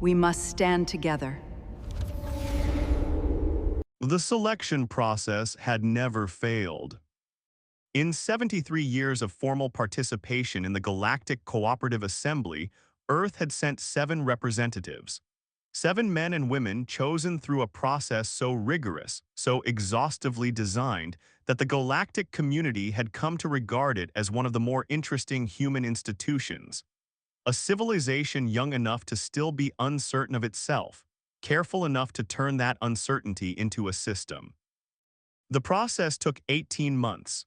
We must stand together. The selection process had never failed. In 73 years of formal participation in the Galactic Cooperative Assembly, Earth had sent 7 representatives. 7 men and women chosen through a process so rigorous, so exhaustively designed, that the galactic community had come to regard it as one of the more interesting human institutions. A civilization young enough to still be uncertain of itself, careful enough to turn that uncertainty into a system. The process took 18 months.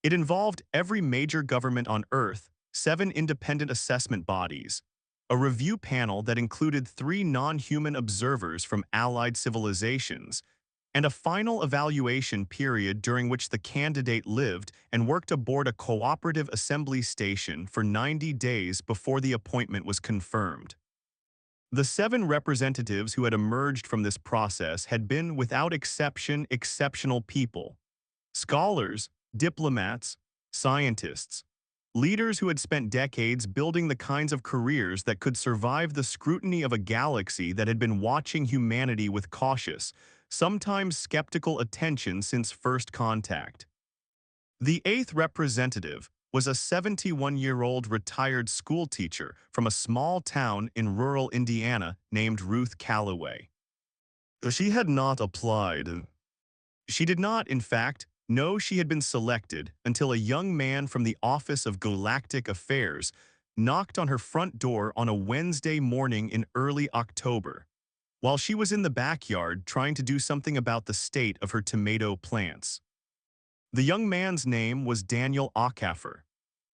It involved every major government on Earth, 7 independent assessment bodies, a review panel that included 3 non-human observers from allied civilizations, and a final evaluation period during which the candidate lived and worked aboard a cooperative assembly station for 90 days before the appointment was confirmed. The 7 representatives who had emerged from this process had been, without exception, exceptional people. Scholars, diplomats, scientists, leaders who had spent decades building the kinds of careers that could survive the scrutiny of a galaxy that had been watching humanity with cautious, sometimes skeptical attention since first contact. The 8th representative was a 71-year-old retired schoolteacher from a small town in rural Indiana named Ruth Calloway. She had not applied. She did not, in fact, know she had been selected until a young man from the Office of Galactic Affairs knocked on her front door on a Wednesday morning in early October, while she was in the backyard trying to do something about the state of her tomato plants. The young man's name was Daniel Acaffer.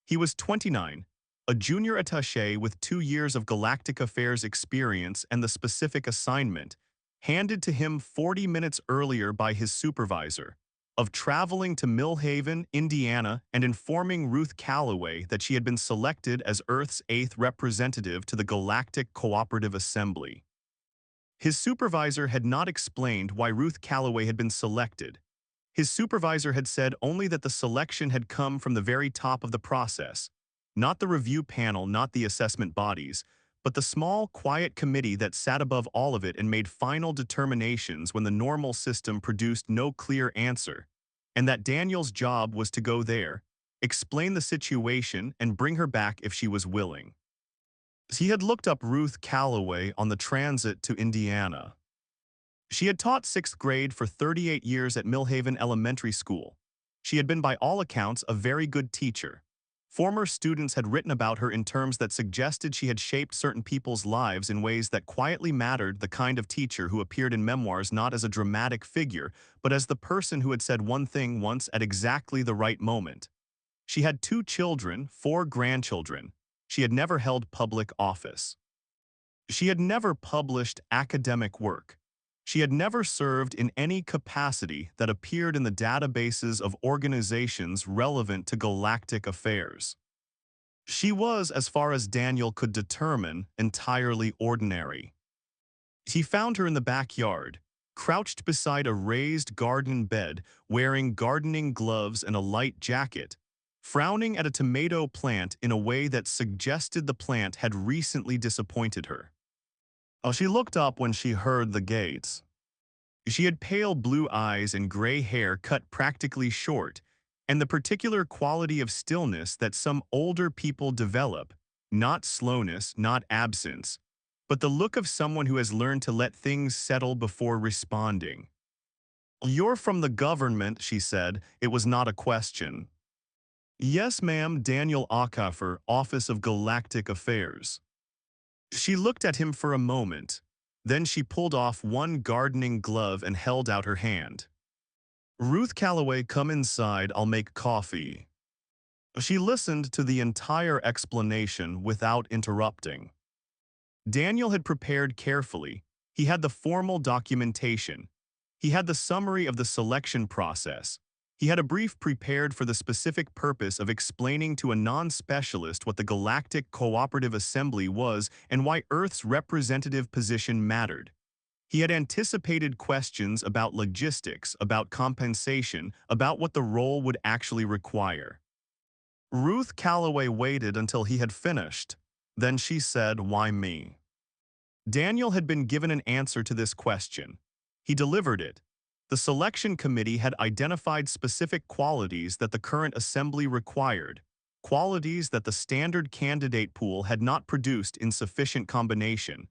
He was 29, a junior attaché with 2 years of galactic affairs experience and the specific assignment, handed to him 40 minutes earlier by his supervisor, of traveling to Millhaven, Indiana, and informing Ruth Calloway that she had been selected as Earth's 8th representative to the Galactic Cooperative Assembly. His supervisor had not explained why Ruth Calloway had been selected. His supervisor had said only that the selection had come from the very top of the process, not the review panel, not the assessment bodies, but the small, quiet committee that sat above all of it and made final determinations when the normal system produced no clear answer, and that Daniel's job was to go there, explain the situation, and bring her back if she was willing. He had looked up Ruth Calloway on the transit to Indiana. She had taught 6th grade for 38 years at Millhaven Elementary School. She had been by all accounts a very good teacher. Former students had written about her in terms that suggested she had shaped certain people's lives in ways that quietly mattered, the kind of teacher who appeared in memoirs not as a dramatic figure, but as the person who had said one thing once at exactly the right moment. She had 2 children, 4 grandchildren. She had never held public office. She had never published academic work. She had never served in any capacity that appeared in the databases of organizations relevant to galactic affairs. She was, as far as Daniel could determine, entirely ordinary. He found her in the backyard, crouched beside a raised garden bed, wearing gardening gloves and a light jacket, frowning at a tomato plant in a way that suggested the plant had recently disappointed her. She looked up when she heard the gates. She had pale blue eyes and gray hair cut practically short, and the particular quality of stillness that some older people develop, not slowness, not absence, but the look of someone who has learned to let things settle before responding. "You're from the government," she said. It was not a question. "Yes, ma'am, Daniel Acaffer, Office of Galactic Affairs." She looked at him for a moment. Then she pulled off one gardening glove and held out her hand. "Ruth Calloway, come inside, I'll make coffee." She listened to the entire explanation without interrupting. Daniel had prepared carefully. He had the formal documentation. He had the summary of the selection process. He had a brief prepared for the specific purpose of explaining to a non-specialist what the Galactic Cooperative Assembly was and why Earth's representative position mattered. He had anticipated questions about logistics, about compensation, about what the role would actually require. Ruth Calloway waited until he had finished. Then she said, "Why me?" Daniel had been given an answer to this question. He delivered it. The selection committee had identified specific qualities that the current assembly required, qualities that the standard candidate pool had not produced in sufficient combination.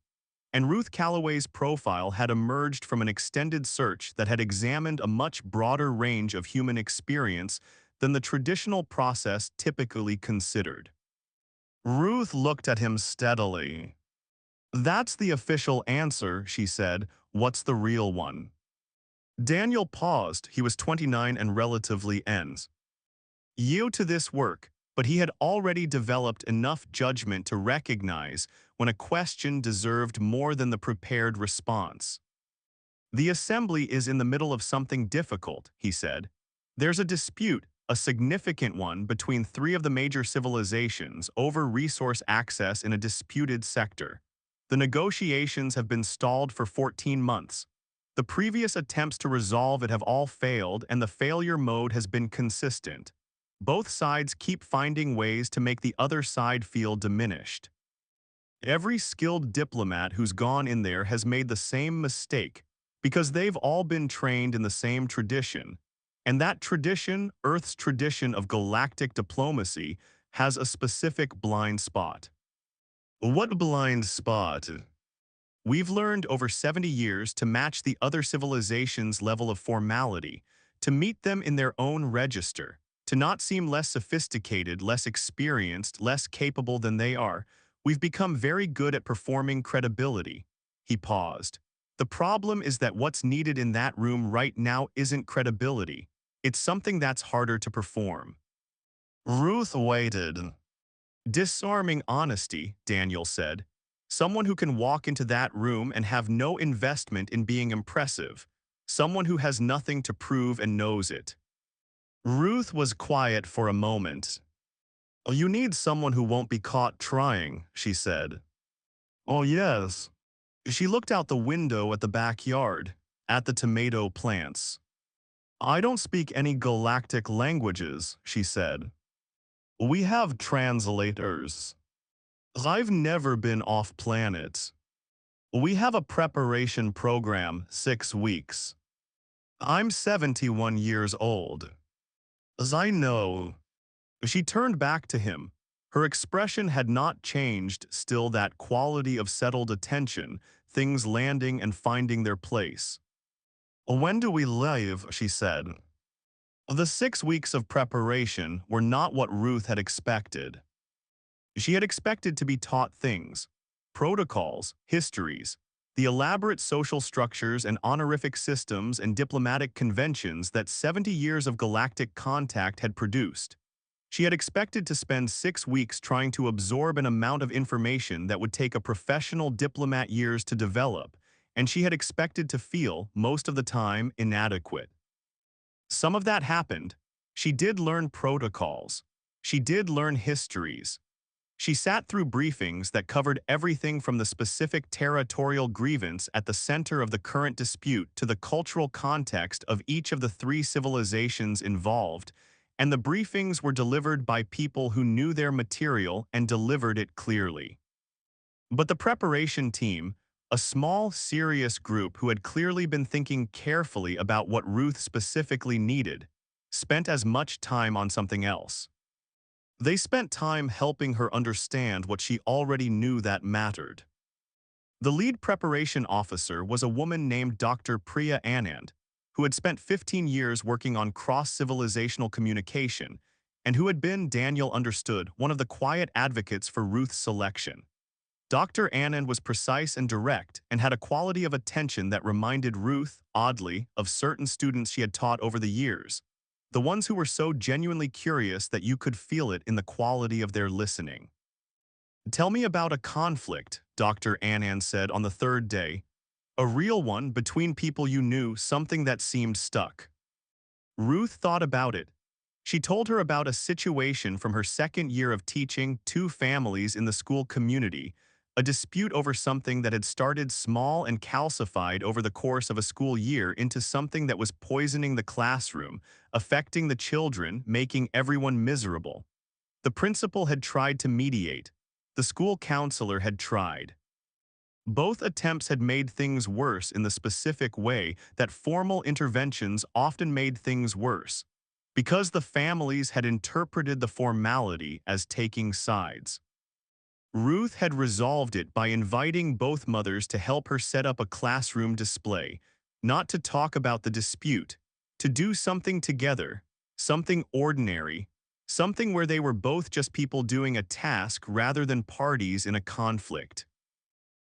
And Ruth Calloway's profile had emerged from an extended search that had examined a much broader range of human experience than the traditional process typically considered. Ruth looked at him steadily. "That's the official answer," she said. "What's the real one?" Daniel paused. He was 29 and relatively new to this work, but he had already developed enough judgment to recognize when a question deserved more than the prepared response. "The assembly is in the middle of something difficult," he said. "There's a dispute, a significant one, between three of the major civilizations over resource access in a disputed sector. The negotiations have been stalled for 14 months. The previous attempts to resolve it have all failed, and the failure mode has been consistent. Both sides keep finding ways to make the other side feel diminished. Every skilled diplomat who's gone in there has made the same mistake, because they've all been trained in the same tradition. And that tradition, Earth's tradition of galactic diplomacy, has a specific blind spot." "What blind spot?" "We've learned over 70 years to match the other civilizations' level of formality, to meet them in their own register, to not seem less sophisticated, less experienced, less capable than they are. We've become very good at performing credibility." He paused. "The problem is that what's needed in that room right now isn't credibility. It's something that's harder to perform." Ruth waited. "Disarming honesty," Daniel said. "Someone who can walk into that room and have no investment in being impressive. Someone who has nothing to prove and knows it." Ruth was quiet for a moment. "Oh, you need someone who won't be caught trying," she said. "Oh, yes." She looked out the window at the backyard, at the tomato plants. "I don't speak any galactic languages," she said. "We have translators. I've never been off planet. We have a preparation program, 6 weeks. I'm 71 years old. As I know." She turned back to him. Her expression had not changed, still that quality of settled attention, things landing and finding their place. "When do we leave?" she said. The 6 weeks of preparation were not what Ruth had expected. She had expected to be taught things, protocols, histories, the elaborate social structures and honorific systems and diplomatic conventions that 70 years of galactic contact had produced. She had expected to spend 6 weeks trying to absorb an amount of information that would take a professional diplomat years to develop, and she had expected to feel, most of the time, inadequate. Some of that happened. She did learn protocols. She did learn histories. She sat through briefings that covered everything from the specific territorial grievance at the center of the current dispute to the cultural context of each of the three civilizations involved, and the briefings were delivered by people who knew their material and delivered it clearly. But the preparation team, a small, serious group who had clearly been thinking carefully about what Ruth specifically needed, spent as much time on something else. They spent time helping her understand what she already knew that mattered. The lead preparation officer was a woman named Dr. Priya Anand, who had spent 15 years working on cross-civilizational communication, and who had been, Daniel understood, one of the quiet advocates for Ruth's selection. Dr. Anand was precise and direct and had a quality of attention that reminded Ruth, oddly, of certain students she had taught over the years, the ones who were so genuinely curious that you could feel it in the quality of their listening. "Tell me about a conflict," Dr. Anand said on the third day. "A real one between people you knew, something that seemed stuck." Ruth thought about it. She told her about a situation from her second year of teaching two families in the school community, a dispute over something that had started small and calcified over the course of a school year into something that was poisoning the classroom, affecting the children, making everyone miserable. The principal had tried to mediate. The school counselor had tried. Both attempts had made things worse in the specific way that formal interventions often made things worse, because the families had interpreted the formality as taking sides. Ruth had resolved it by inviting both mothers to help her set up a classroom display, not to talk about the dispute, to do something together, something ordinary, something where they were both just people doing a task rather than parties in a conflict.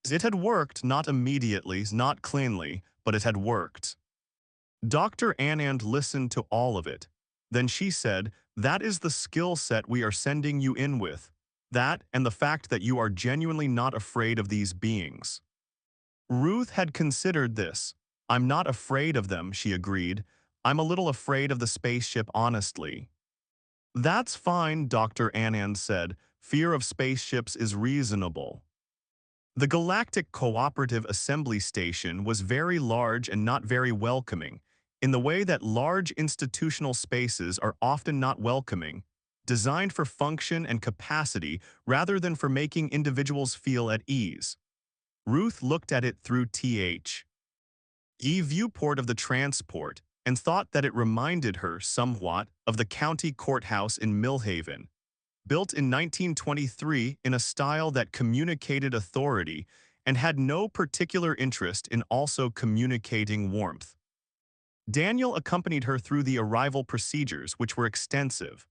It had worked, not immediately, not cleanly, but it had worked. Dr. Anand listened to all of it. Then she said, "That is the skill set we are sending you in with. That and the fact that you are genuinely not afraid of these beings." Ruth had considered this. "I'm not afraid of them," she agreed. "I'm a little afraid of the spaceship, honestly." "That's fine," Dr. Anand said. "Fear of spaceships is reasonable." The Galactic Cooperative Assembly Station was very large and not very welcoming, in the way that large institutional spaces are often not welcoming, designed for function and capacity rather than for making individuals feel at ease. Ruth looked at it through the viewport of the transport and thought that it reminded her somewhat of the county courthouse in Millhaven, built in 1923 in a style that communicated authority and had no particular interest in also communicating warmth. Daniel accompanied her through the arrival procedures, which were extensive.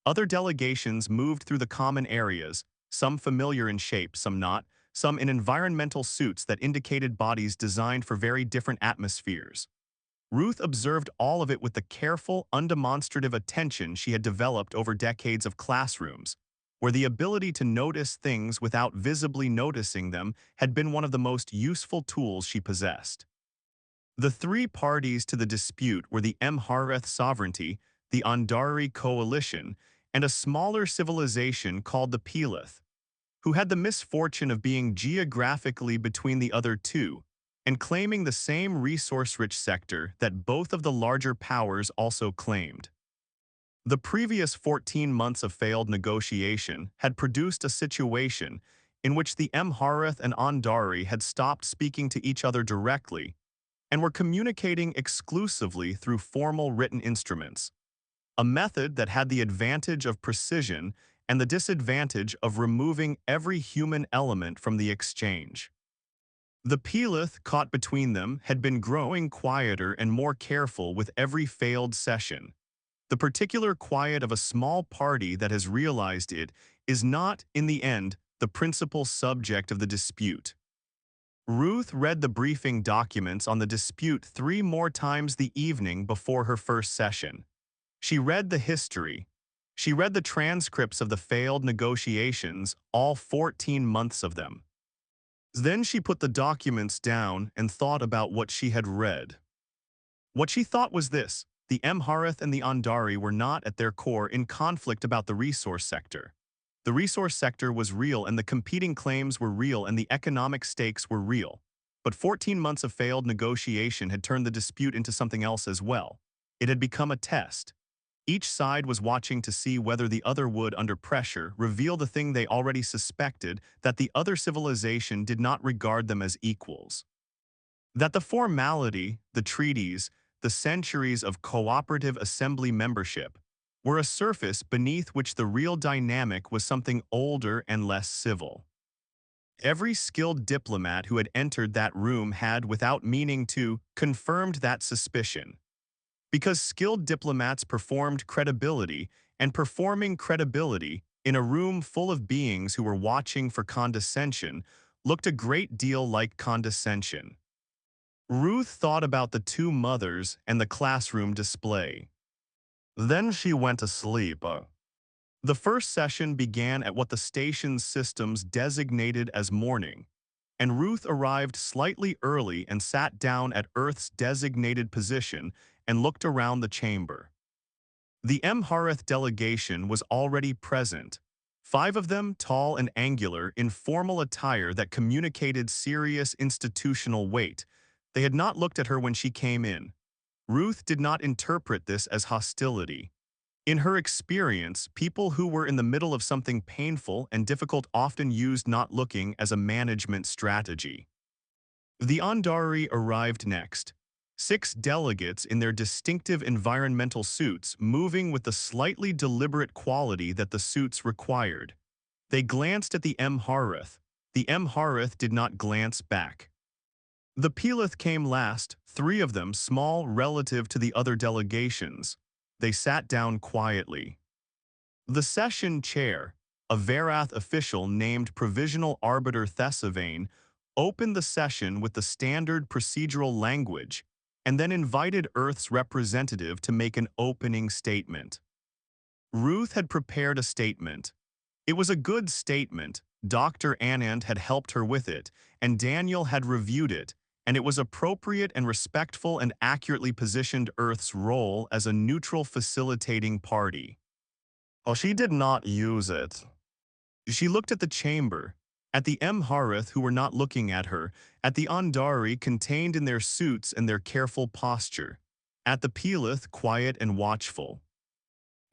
Other delegations moved through the common areas, some familiar in shape, some not, some in environmental suits that indicated bodies designed for very different atmospheres. Ruth observed all of it with the careful, undemonstrative attention she had developed over decades of classrooms, where the ability to notice things without visibly noticing them had been one of the most useful tools she possessed. The three parties to the dispute were the Mhareth sovereignty, the Andari coalition, and a smaller civilization called the Pelith, who had the misfortune of being geographically between the other two, and claiming the same resource-rich sector that both of the larger powers also claimed. The previous 14 months of failed negotiation had produced a situation in which the Mhareth and Andari had stopped speaking to each other directly and were communicating exclusively through formal written instruments, a method that had the advantage of precision and the disadvantage of removing every human element from the exchange. The Pelith caught between them had been growing quieter and more careful with every failed session. The particular quiet of a small party that has realized it is not, in the end, the principal subject of the dispute. Ruth read the briefing documents on the dispute 3 more times the evening before her first session. She read the history. She read the transcripts of the failed negotiations, all 14 months of them. Then she put the documents down and thought about what she had read. What she thought was this: the Mhareth and the Andari were not at their core in conflict about the resource sector. The resource sector was real and the competing claims were real and the economic stakes were real. But 14 months of failed negotiation had turned the dispute into something else as well. It had become a test. Each side was watching to see whether the other would, under pressure, reveal the thing they already suspected, that the other civilization did not regard them as equals. That the formality, the treaties, the centuries of cooperative assembly membership were a surface beneath which the real dynamic was something older and less civil. Every skilled diplomat who had entered that room had, without meaning to, confirmed that suspicion. Because skilled diplomats performed credibility, and performing credibility in a room full of beings who were watching for condescension looked a great deal like condescension. Ruth thought about the two mothers and the classroom display. Then she went to sleep. The first session began at what the station's systems designated as morning, and Ruth arrived slightly early and sat down at Earth's designated position and looked around the chamber. The Mhareth delegation was already present, 5 of them tall and angular in formal attire that communicated serious institutional weight. They had not looked at her when she came in. Ruth did not interpret this as hostility. In her experience, people who were in the middle of something painful and difficult often used not looking as a management strategy. The Andari arrived next. 6 delegates in their distinctive environmental suits, moving with the slightly deliberate quality that the suits required. They glanced at the Mharath. The Mharath did not glance back. The Pelith came last, 3 of them small relative to the other delegations. They sat down quietly. The session chair, a Varath official named Provisional Arbiter Thesavane, opened the session with the standard procedural language and then invited Earth's representative to make an opening statement. Ruth had prepared a statement. It was a good statement. Dr. Anand had helped her with it, and Daniel had reviewed it, and it was appropriate and respectful and accurately positioned Earth's role as a neutral facilitating party. Oh, she did not use it. She looked at the chamber, at the Mharath who were not looking at her, at the Andari contained in their suits and their careful posture, at the Pelith quiet and watchful.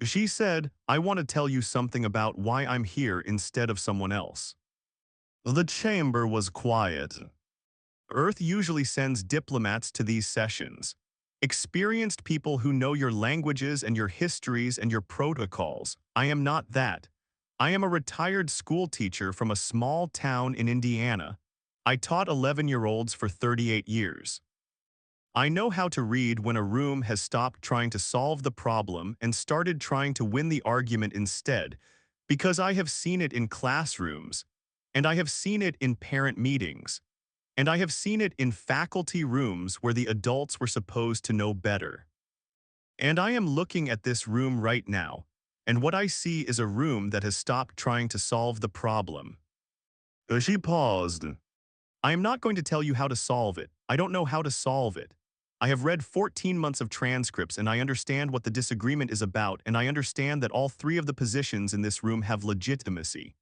She said, I want to tell you something about why I'm here instead of someone else. The chamber was quiet. Earth usually sends diplomats to these sessions. Experienced people who know your languages and your histories and your protocols. I am not that. I am a retired school teacher from a small town in Indiana. I taught 11-year-olds for 38 years. I know how to read when a room has stopped trying to solve the problem and started trying to win the argument instead, because I have seen it in classrooms, and I have seen it in parent meetings, and I have seen it in faculty rooms where the adults were supposed to know better. And I am looking at this room right now, and what I see is a room that has stopped trying to solve the problem. She paused. I am not going to tell you how to solve it. I don't know how to solve it. I have read 14 months of transcripts and I understand what the disagreement is about, and I understand that all 3 of the positions in this room have legitimacy.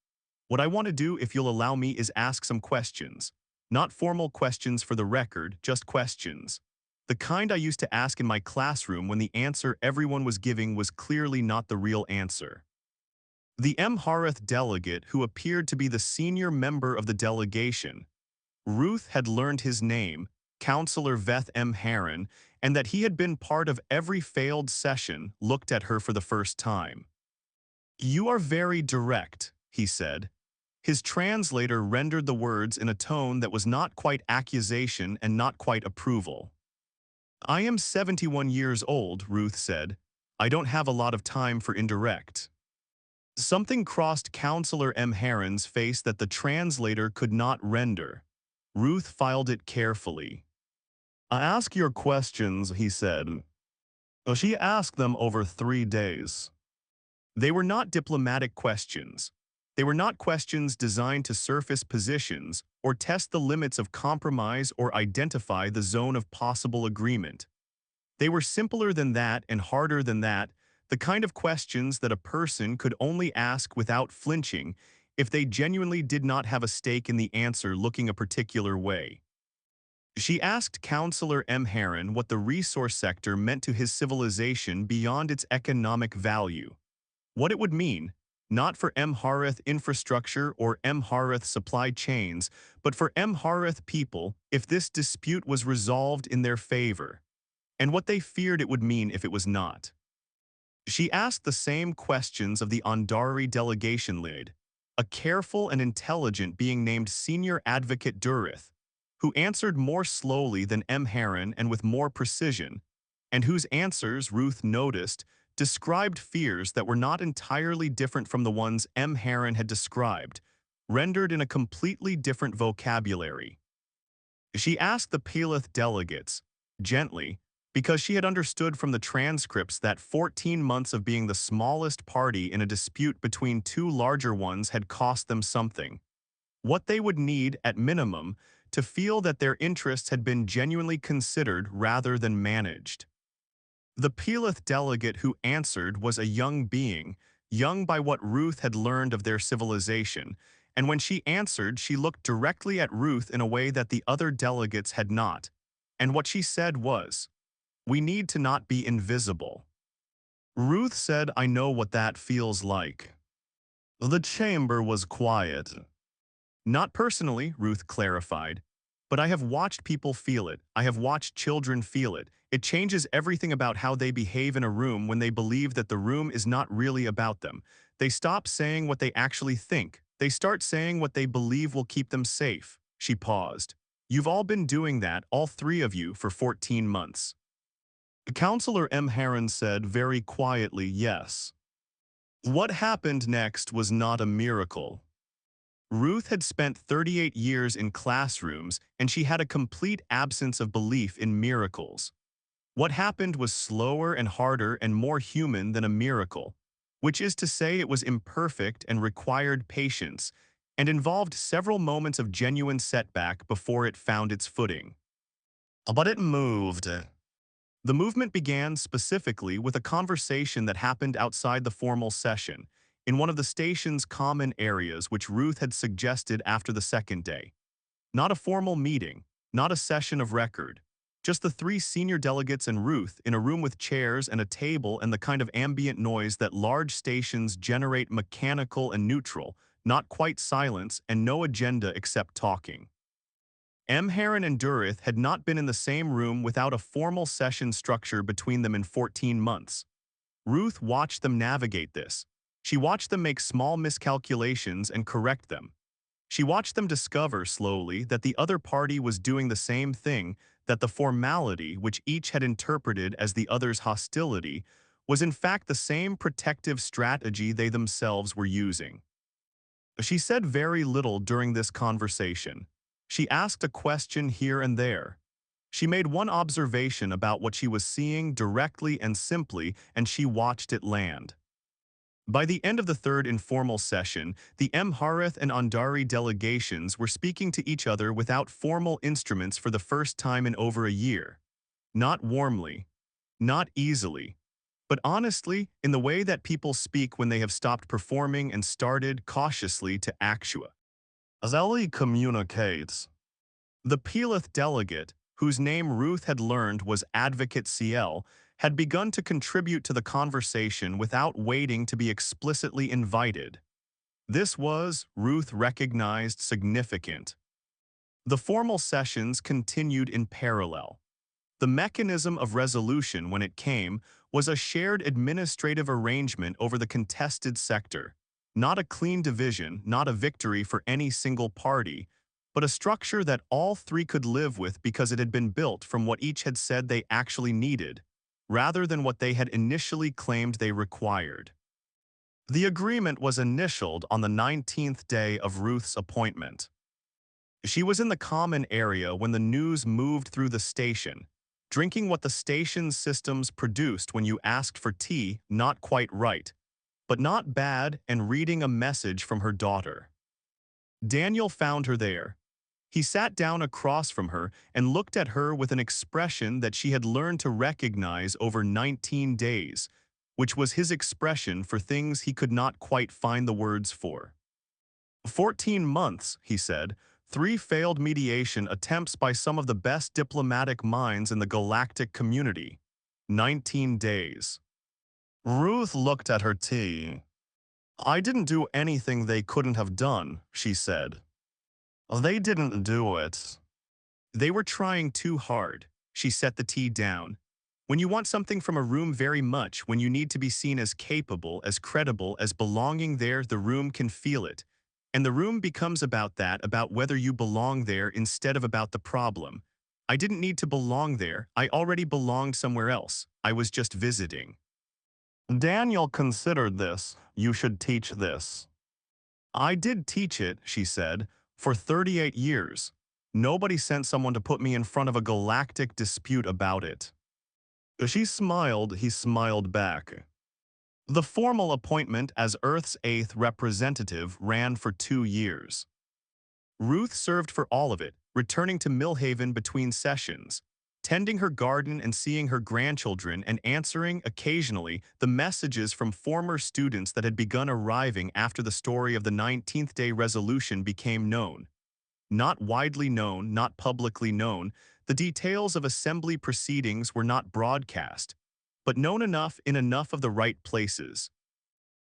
What I want to do, if you'll allow me, is ask some questions. Not formal questions for the record, just questions. The kind I used to ask in my classroom when the answer everyone was giving was clearly not the real answer. The Mharath delegate, who appeared to be the senior member of the delegation, Ruth had learned his name, Counselor Veth M. Harron, and that he had been part of every failed session, looked at her for the first time. You are very direct, he said. His translator rendered the words in a tone that was not quite accusation and not quite approval. I am 71 years old, Ruth said. I don't have a lot of time for indirect. Something crossed Counselor M. Harron's face that the translator could not render. Ruth filed it carefully. I ask your questions, he said. She asked them over 3 days. They were not diplomatic questions. They were not questions designed to surface positions or test the limits of compromise or identify the zone of possible agreement. They were simpler than that and harder than that, the kind of questions that a person could only ask without flinching if they genuinely did not have a stake in the answer looking a particular way. She asked Counselor M. Harron what the resource sector meant to his civilization beyond its economic value. What it would mean, not for Mharath infrastructure or Mharath supply chains, but for Mharath people if this dispute was resolved in their favor, and what they feared it would mean if it was not. She asked the same questions of the Andari delegation lead, a careful and intelligent being named Senior Advocate Durith, who answered more slowly than M. Harron and with more precision, and whose answers, Ruth noticed, described fears that were not entirely different from the ones M. Harron had described, rendered in a completely different vocabulary. She asked the Pelith delegates, gently, because she had understood from the transcripts that 14 months of being the smallest party in a dispute between 2 larger ones had cost them something. What they would need, at minimum, to feel that their interests had been genuinely considered rather than managed. The Pelith delegate who answered was a young being, young by what Ruth had learned of their civilization, and when she answered, she looked directly at Ruth in a way that the other delegates had not, and what she said was, "We need to not be invisible." Ruth said, "I know what that feels like." The chamber was quiet. "Not personally," Ruth clarified, "but I have watched people feel it. I have watched children feel it. It changes everything about how they behave in a room when they believe that the room is not really about them. They stop saying what they actually think. They start saying what they believe will keep them safe." She paused. "You've all been doing that, all three of you, for 14 months. Counselor M. Heron said very quietly, "Yes." What happened next was not a miracle. Ruth had spent 38 years in classrooms, and she had a complete absence of belief in miracles. What happened was slower and harder and more human than a miracle, which is to say it was imperfect and required patience, and involved several moments of genuine setback before it found its footing. But it moved. The movement began specifically with a conversation that happened outside the formal session, in one of the station's common areas which Ruth had suggested after the second day. Not a formal meeting, not a session of record, just the three senior delegates and Ruth in a room with chairs and a table and the kind of ambient noise that large stations generate, mechanical and neutral, not quite silence and no agenda except talking. M. Heron and Durith had not been in the same room without a formal session structure between them in 14 months. Ruth watched them navigate this. She watched them make small miscalculations and correct them. She watched them discover slowly that the other party was doing the same thing, that the formality, which each had interpreted as the other's hostility, was in fact the same protective strategy they themselves were using. She said very little during this conversation. She asked a question here and there. She made one observation about what she was seeing directly and simply, and she watched it land. By the end of the third informal session, the Mharith and Andari delegations were speaking to each other without formal instruments for the first time in over a year. Not warmly, not easily, but honestly, in the way that people speak when they have stopped performing and started cautiously to actua. Azali communicates. The Pelith delegate, whose name Ruth had learned was Advocate CL, had begun to contribute to the conversation without waiting to be explicitly invited. This was, Ruth recognized, significant. The formal sessions continued in parallel. The mechanism of resolution, when it came, was a shared administrative arrangement over the contested sector, not a clean division, not a victory for any single party, but a structure that all three could live with because it had been built from what each had said they actually needed, rather than what they had initially claimed they required. The agreement was initialed on the 19th day of Ruth's appointment. She was in the common area when the news moved through the station, drinking what the station's systems produced when you asked for tea, not quite right, but not bad, and reading a message from her daughter. Daniel found her there. He sat down across from her and looked at her with an expression that she had learned to recognize over 19 days, which was his expression for things he could not quite find the words for. 14 months, he said, 3 failed mediation attempts by some of the best diplomatic minds in the galactic community. 19 days. Ruth looked at her tea. "I didn't do anything they couldn't have done," she said. "They didn't do it." "They were trying too hard." She set the tea down. "When you want something from a room very much, when you need to be seen as capable, as credible, as belonging there, the room can feel it. And the room becomes about that, about whether you belong there instead of about the problem. I didn't need to belong there. I already belonged somewhere else. I was just visiting." Daniel considered this. "You should teach this." "I did teach it," she said, "for 38 years. Nobody sent someone to put me in front of a galactic dispute about it." She smiled, he smiled back. The formal appointment as Earth's 8th representative ran for 2 years. Ruth served for all of it, returning to Millhaven between sessions, tending her garden and seeing her grandchildren and answering, occasionally, the messages from former students that had begun arriving after the story of the 19th day resolution became known. Not widely known, not publicly known, the details of assembly proceedings were not broadcast, but known enough in enough of the right places.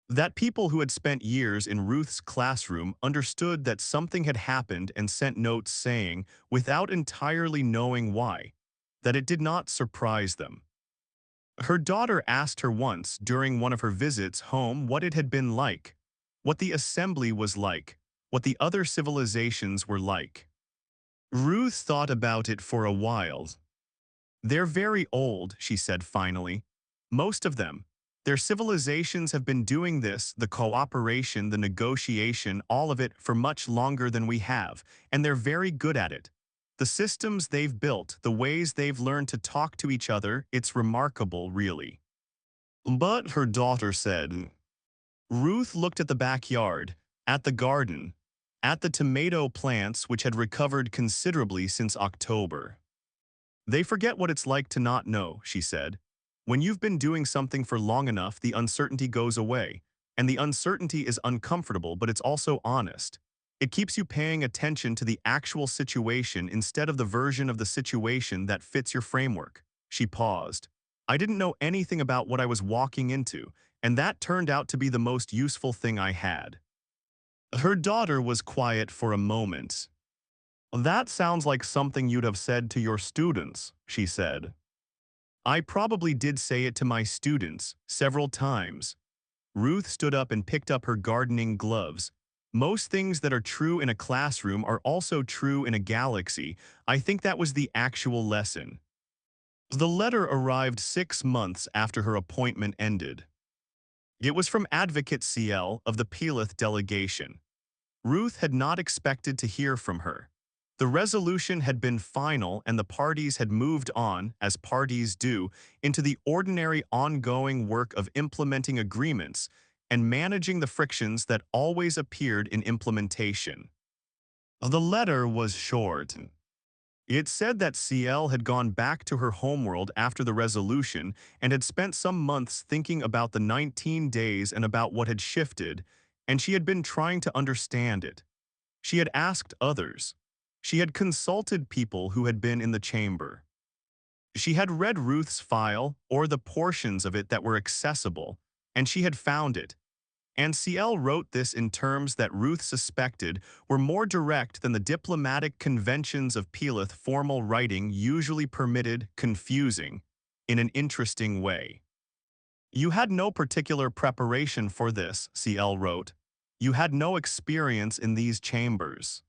That people who had spent years in Ruth's classroom understood that something had happened and sent notes saying, without entirely knowing why, that it did not surprise them. Her daughter asked her once during one of her visits home what it had been like, what the assembly was like, what the other civilizations were like. Ruth thought about it for a while. "They're very old," she said finally. "Most of them. Their civilizations have been doing this, the cooperation, the negotiation, all of it, for much longer than we have, and they're very good at it. The systems they've built, the ways they've learned to talk to each other, it's remarkable, really." But her daughter said, Ruth looked at the backyard, at the garden, at the tomato plants which had recovered considerably since October. "They forget what it's like to not know," she said. "When you've been doing something for long enough, the uncertainty goes away. And the uncertainty is uncomfortable, but it's also honest. It keeps you paying attention to the actual situation instead of the version of the situation that fits your framework." She paused. "I didn't know anything about what I was walking into, and that turned out to be the most useful thing I had." Her daughter was quiet for a moment. "That sounds like something you'd have said to your students," she said. "I probably did say it to my students, several times." Ruth stood up and picked up her gardening gloves. "Most things that are true in a classroom are also true in a galaxy. I think that was the actual lesson." The letter arrived 6 months after her appointment ended. It was from Advocate CL of the Pelith delegation. Ruth had not expected to hear from her. The resolution had been final and the parties had moved on, as parties do, into the ordinary ongoing work of implementing agreements and managing the frictions that always appeared in implementation. The letter was short. It said that CL had gone back to her homeworld after the resolution and had spent some months thinking about the 19 days and about what had shifted, and she had been trying to understand it. She had asked others. She had consulted people who had been in the chamber. She had read Ruth's file, or the portions of it that were accessible, and she had found it. And CL wrote this in terms that Ruth suspected were more direct than the diplomatic conventions of Pelith formal writing usually permitted, confusing, in an interesting way. "You had no particular preparation for this," CL wrote. "You had no experience in these chambers.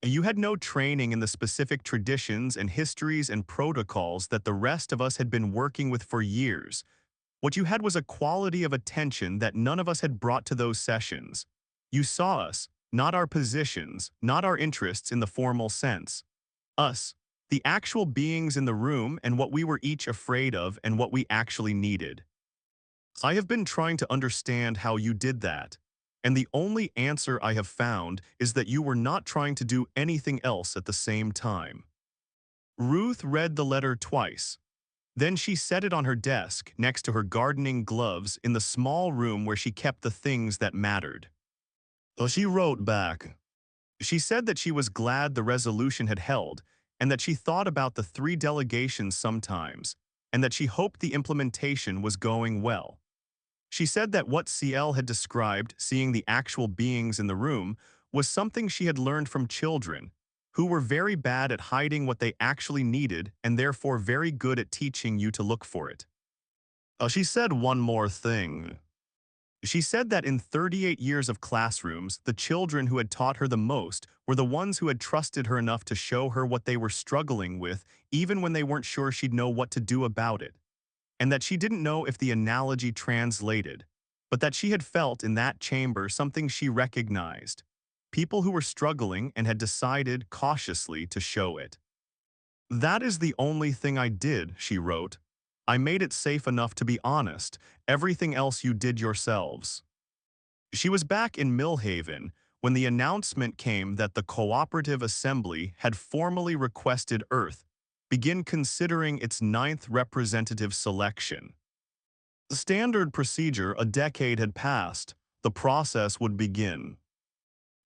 You had no training in the specific traditions and histories and protocols that the rest of us had been working with for years. What you had was a quality of attention that none of us had brought to those sessions. You saw us, not our positions, not our interests in the formal sense. Us, the actual beings in the room and what we were each afraid of and what we actually needed. I have been trying to understand how you did that, and the only answer I have found is that you were not trying to do anything else at the same time." Ruth read the letter twice. Then she set it on her desk next to her gardening gloves in the small room where she kept the things that mattered. She wrote back. She said that she was glad the resolution had held and that she thought about the 3 delegations sometimes and that she hoped the implementation was going well. She said that what CL had described, seeing the actual beings in the room, was something she had learned from children, who were very bad at hiding what they actually needed and therefore very good at teaching you to look for it. She said one more thing. She said that in 38 years of classrooms, the children who had taught her the most were the ones who had trusted her enough to show her what they were struggling with, even when they weren't sure she'd know what to do about it, and that she didn't know if the analogy translated, but that she had felt in that chamber something she recognized, people who were struggling and had decided cautiously to show it. "That is the only thing I did," she wrote. "I made it safe enough to be honest. Everything else you did yourselves." She was back in Millhaven when the announcement came that the Cooperative Assembly had formally requested Earth begin considering its 9th representative selection. The standard procedure, a decade had passed. The process would begin.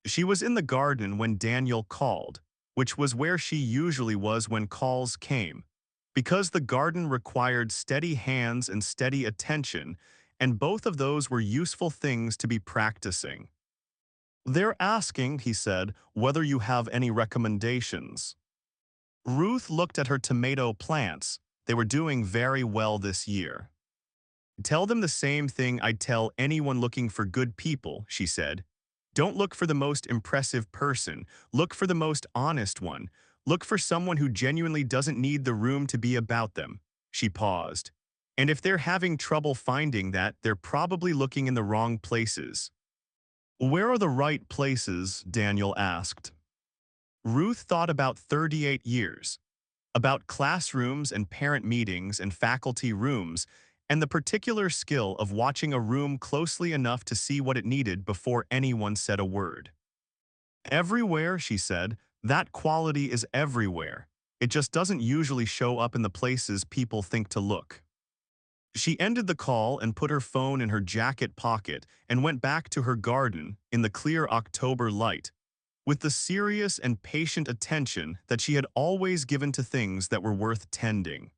She was in the garden when Daniel called, which was where she usually was when calls came. Because the garden required steady hands and steady attention, and both of those were useful things to be practicing. They're asking, he said, whether you have any recommendations. Ruth looked at her tomato plants. They were doing very well this year. Tell them the same thing I'd tell anyone looking for good people, she said. Don't look for the most impressive person. Look for the most honest one. Look for someone who genuinely doesn't need the room to be about them. She paused. And if they're having trouble finding that, they're probably looking in the wrong places. Where are the right places? Daniel asked. Ruth thought about 38 years, about classrooms and parent meetings and faculty rooms, and the particular skill of watching a room closely enough to see what it needed before anyone said a word. Everywhere, she said, that quality is everywhere. It just doesn't usually show up in the places people think to look. She ended the call and put her phone in her jacket pocket and went back to her garden in the clear October light, with the serious and patient attention that she had always given to things that were worth tending.